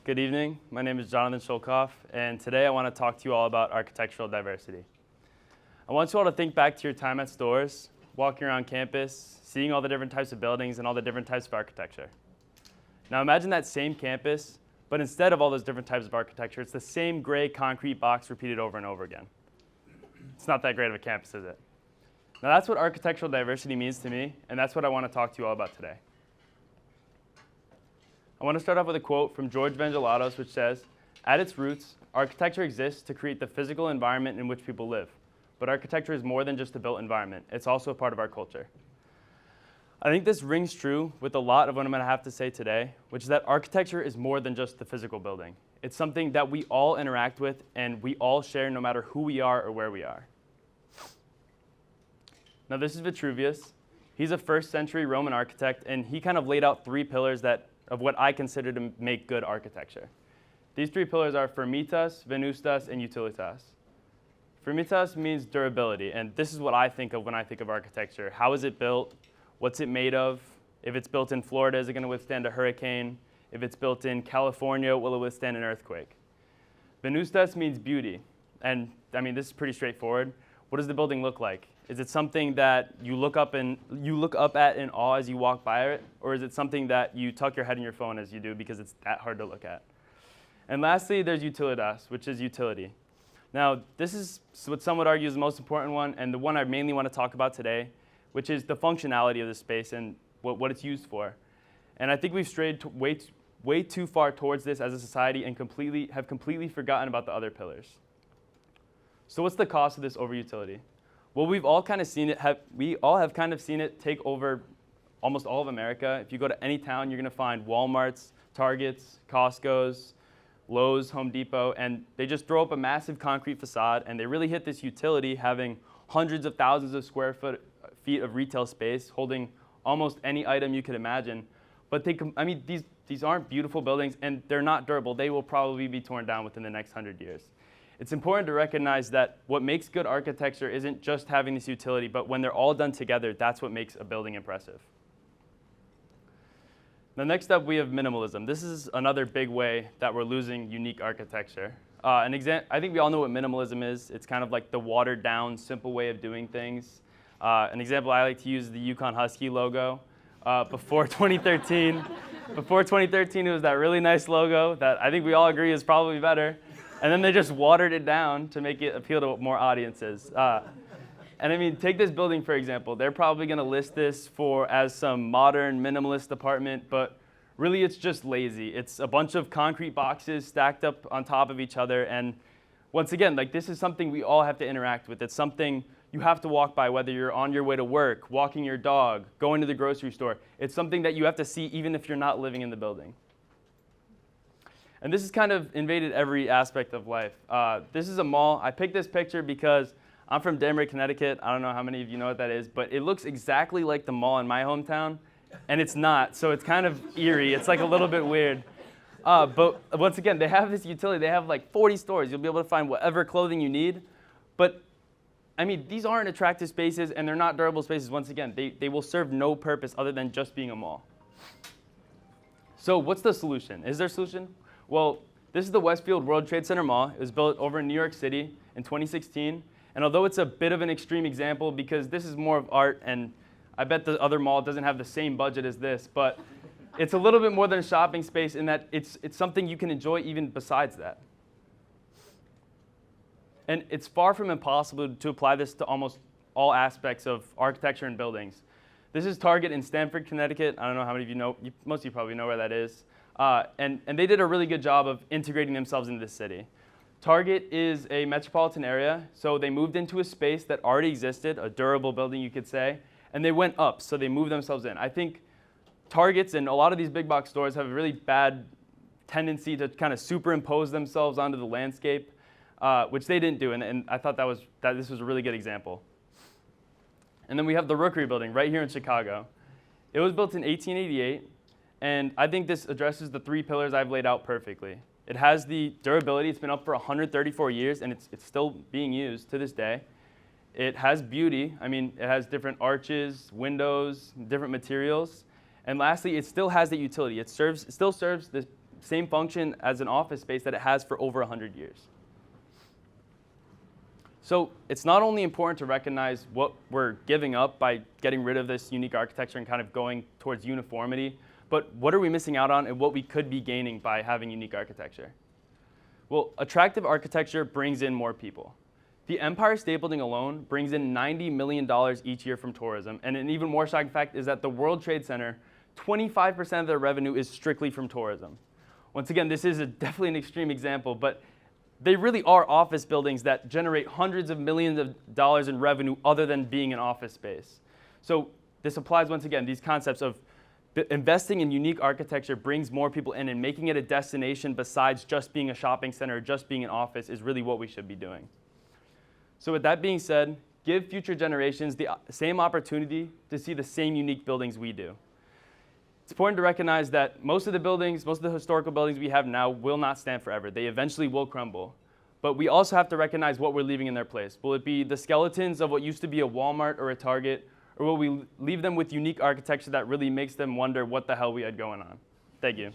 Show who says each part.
Speaker 1: Good evening. My name is Jonathan Schoelkopf, and today I want to talk to you all about architectural diversity. I want you all to think back to your time at Storrs, walking around campus, seeing all the different types of buildings and all the different types of architecture. Now imagine that same campus, but instead of all those different types of architecture, it's the same gray concrete box repeated over and over again. It's not that great of a campus, is it? Now that's what architectural diversity means to me, and that's what I want to talk to you all about today. I want to start off with a quote from George Vangelatos, which says, "At its roots, architecture exists to create the physical environment in which people live. But architecture is more than just a built environment. It's also a part of our culture." I think this rings true with a lot of what I'm going to have to say today, which is that architecture is more than just the physical building. It's something that we all interact with and we all share no matter who we are or where we are. Now this is Vitruvius. He's a 1st century Roman architect, and he kind of laid out 3 pillars of what I consider to make good architecture. These 3 pillars are firmitas, venustas, and utilitas. Firmitas means durability, and this is what I think of when I think of architecture. How is it built? What's it made of? If it's built in Florida, is it going to withstand a hurricane? If it's built in California, will it withstand an earthquake? Venustas means beauty, and I mean this is pretty straightforward. What does the building look like? Is it something that you look up at in awe as you walk by it, or is it something that you tuck your head in your phone as you do because it's that hard to look at? And lastly, there's utilitas, which is utility. Now, this is what some would argue is the most important one, and the one I mainly want to talk about today, which is the functionality of the space and what it's used for. And I think we've strayed way too far towards this as a society and have completely forgotten about the other pillars. So what's the cost of this over-utility? Well, we all have kind of seen it take over almost all of America. If you go to any town, you're going to find Walmarts, Targets, Costco's, Lowe's, Home Depot, and they just throw up a massive concrete facade, and they really hit this utility, having hundreds of thousands of square feet of retail space, holding almost any item you could imagine. But these aren't beautiful buildings, and they're not durable. They will probably be torn down within the next 100 years. It's important to recognize that what makes good architecture isn't just having this utility, but when they're all done together, that's what makes a building impressive. Now, next up, we have minimalism. This is another big way that we're losing unique architecture. I think we all know what minimalism is. It's kind of like the watered-down, simple way of doing things. An example I like to use is the UConn Husky logo. Before 2013, it was that really nice logo that I think we all agree is probably better. And then they just watered it down to make it appeal to more audiences. And I mean, take this building, for example. They're probably going to list this as some modern minimalist apartment, but really it's just lazy. It's a bunch of concrete boxes stacked up on top of each other. And once again, this is something we all have to interact with. It's something you have to walk by, whether you're on your way to work, walking your dog, going to the grocery store. It's something that you have to see even if you're not living in the building. And this has kind of invaded every aspect of life. This is a mall. I picked this picture because I'm from Danbury, Connecticut. I don't know how many of you know what that is, but it looks exactly like the mall in my hometown, and it's not, so it's kind of eerie. It's a little bit weird. But once again, they have this utility. They have 40 stores. You'll be able to find whatever clothing you need. But I mean, these aren't attractive spaces, and they're not durable spaces. Once again, they will serve no purpose other than just being a mall. So what's the solution? Is there a solution? Well, this is the Westfield World Trade Center Mall. It was built over in New York City in 2016. And although it's a bit of an extreme example because this is more of art, and I bet the other mall doesn't have the same budget as this, but it's a little bit more than a shopping space in that it's something you can enjoy even besides that. And it's far from impossible to apply this to almost all aspects of architecture and buildings. This is Target in Stamford, Connecticut. I don't know how many of you know. Most of you probably know where that is. And they did a really good job of integrating themselves into this city. Target is a metropolitan area, so they moved into a space that already existed, a durable building you could say, and they went up, so they moved themselves in. I think Targets and a lot of these big box stores have a really bad tendency to kind of superimpose themselves onto the landscape, which they didn't do, and I thought that this was a really good example. And then we have the Rookery Building right here in Chicago. It was built in 1888. And I think this addresses the 3 pillars I've laid out perfectly. It has the durability. It's been up for 134 years, and it's still being used to this day. It has beauty. I mean, it has different arches, windows, different materials. And lastly, it still has the utility. It still serves the same function as an office space that it has for over 100 years. So it's not only important to recognize what we're giving up by getting rid of this unique architecture and kind of going towards uniformity, but what are we missing out on and what we could be gaining by having unique architecture? Well, attractive architecture brings in more people. The Empire State Building alone brings in $90 million each year from tourism, and an even more shocking fact is that the World Trade Center, 25% of their revenue is strictly from tourism. Once again, this is definitely an extreme example, but they really are office buildings that generate hundreds of millions of dollars in revenue other than being an office space. So this applies, once again, these concepts of investing in unique architecture brings more people in, and making it a destination besides just being a shopping center or just being an office is really what we should be doing. So with that being said, give future generations the same opportunity to see the same unique buildings we do. It's important to recognize that most of the historical buildings we have now will not stand forever. They eventually will crumble. But we also have to recognize what we're leaving in their place. Will it be the skeletons of what used to be a Walmart or a Target, or will we leave them with unique architecture that really makes them wonder what the hell we had going on? Thank you.